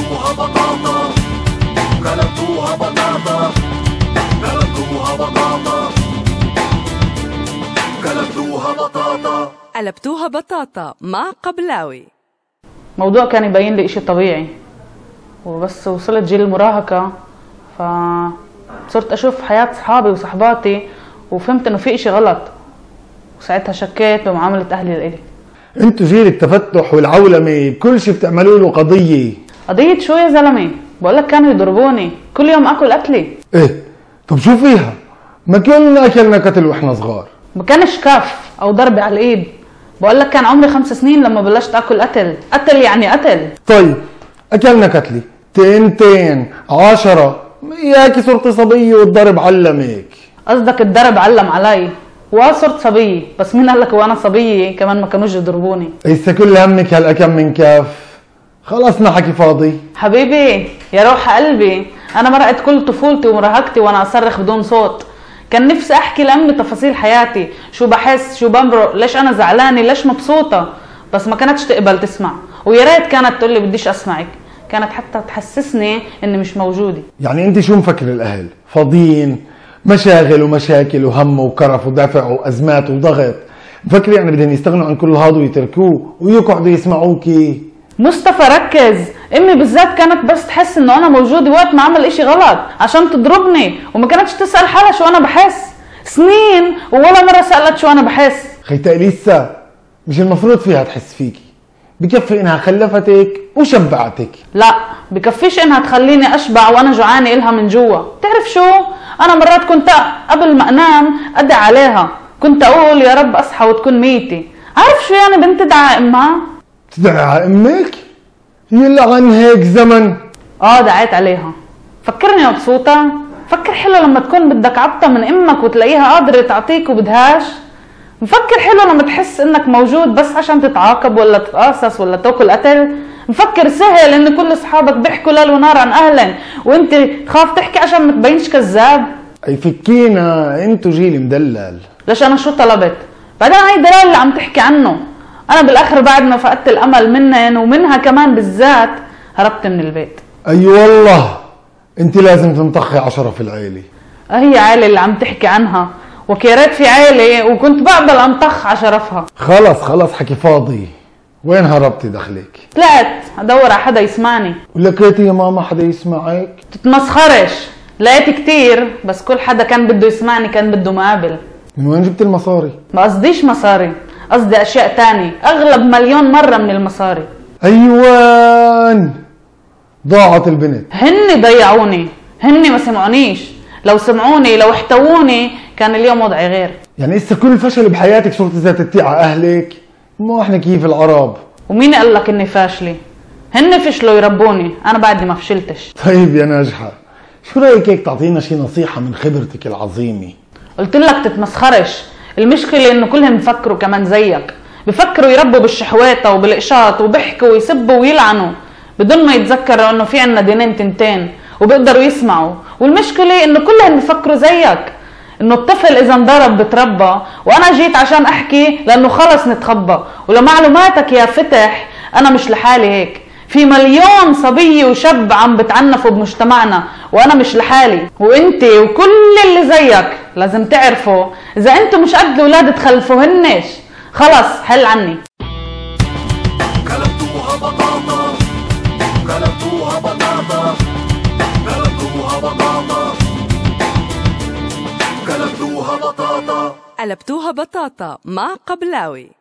قلبتوها بطاطا، قلبتوها بطاطا، قلبتوها بطاطا، قلبتوها بطاطا. قلبتوها بطاطا مع قبلاوي. موضوع كان يبين لي اشي طبيعي، وبس وصلت جيل المراهقة فصرت اشوف حياة صحابي وصحباتي وفهمت انه في اشي غلط، وساعتها شكيت بمعاملة اهلي لإلي. انتوا جيل التفتح والعولمة، كل شي بتعملوا له قضية. قضية شو يا زلمة؟ بقولك كانوا يضربوني كل يوم اكل قتلي. ايه طب شو فيها؟ ما كلنا اكلنا قتل واحنا صغار. ما كانش كف او ضرب على الايد، بقولك كان عمري 5 سنين لما بلشت اكل قتل يعني قتل. طيب اكلنا قتلي 2 10 اياكي صرتي صبية والضرب علمك. قصدك الضرب علم علي وصرت صبية، بس مين قالك وانا صبية كمان ما كانوش يضربوني؟ هسه كل همك هالأكم من كف، خلصنا حكي فاضي. حبيبي يا روح قلبي، انا مرقت كل طفولتي ومراهقتي وانا اصرخ بدون صوت. كان نفسي احكي لامي تفاصيل حياتي، شو بحس، شو بمرق، ليش انا زعلانه، ليش مبسوطه، بس ما كانتش تقبل تسمع، ويا ريت كانت تقول لي بديش اسمعك، كانت حتى تحسسني اني مش موجوده. يعني انت شو مفكر الاهل؟ فاضيين، مشاغل ومشاكل وهم وكرف ودفع وازمات وضغط، مفكر يعني بدهم يستغنوا عن كل هذا ويتركوه ويقعدوا يسمعوكي؟ مصطفى ركز، امي بالذات كانت بس تحس انه انا موجوده وقت ما اعمل اشي غلط عشان تضربني، وما كانتش تسال حالها شو انا بحس. سنين وولا مره سالت شو انا بحس. خيتا اليسا مش المفروض فيها تحس فيكي، بكفي انها خلفتك وشبعتك. لا بكفيش انها تخليني اشبع وانا جوعانه الها من جوا. بتعرف شو، انا مرات كنت قبل ما انام ادعي عليها، كنت اقول يا رب اصحى وتكون ميته. عارف شو يعني بنت تدعي امها؟ تدعي على امك؟ يلعن هيك زمن. دعيت عليها. فكرني مبسوطه؟ فكر حلو لما تكون بدك عطة من امك وتلاقيها قادره تعطيك وبدهاش. مفكر حلو لما تحس انك موجود بس عشان تتعاقب ولا تتقاصص ولا تاكل قتل. مفكر سهل ان كل اصحابك بيحكوا ليل ونهار عن اهلن وانت تخاف تحكي عشان ما تبينش كذاب. اي فكينا، انتو جيل مدلل. ليش انا شو طلبت؟ بعدين هاي دلال اللي عم تحكي عنه. انا بالاخر بعد ما فقدت الامل منهن ومنها كمان بالذات هربت من البيت. اي والله انت لازم تنطخي 10 في العيله. هي عائله اللي عم تحكي عنها، وكيريت في عائله وكنت بقبل انطخ على شرفها. خلص حكي فاضي. وين هربتي دخلك؟ طلعت ادور على حدا يسمعني. ولقيتي يا ماما حدا يسمعك؟ تتمسخرش، لقيت كتير بس كل حدا كان بده يسمعني كان بده مقابل. من وين جبت المصاري؟ ما قصديش مصاري، قصدي اشياء تانية اغلب مليون مرة من المصاري. ايوان ضاعت البنت. هن ضيعوني، هن ما سمعونيش. لو سمعوني لو احتووني كان اليوم وضعي غير. يعني اسا كل فشل بحياتك صرتي زي تتيع على اهلك؟ مو احنا كيف العرب. ومين قال لك اني فاشله؟ هن فشلوا يربوني، انا بعدني ما فشلتش. طيب يا ناجحة، شو رايك هيك تعطينا شي نصيحة من خبرتك العظيمة؟ قلت لك تتمسخرش. المشكلة انه كلهم بفكروا كمان زيك، بفكروا يربوا بالشحواتة وبالقشاط وبيحكوا ويسبوا ويلعنوا بدون ما يتذكروا انه في عنا دينين تنتين وبيقدروا يسمعوا. والمشكلة انه كلهم بفكروا زيك، انه الطفل اذا انضرب بتربى، وانا جيت عشان احكي لانه خلص نتخبى. ولمعلوماتك يا فتح انا مش لحالي هيك، في مليون صبية وشاب عم بتعنفوا بمجتمعنا وانا مش لحالي. وانت وكل اللي زيك لازم تعرفوا اذا انتوا مش قد الاولاد تخلفوهنش خلص حل عني. قلبتوها بطاطا، قلبتوها بطاطا، قلبتوها بطاطا، قلبتوها بطاطا. قلبتوها بطاطا مع قبلاوي.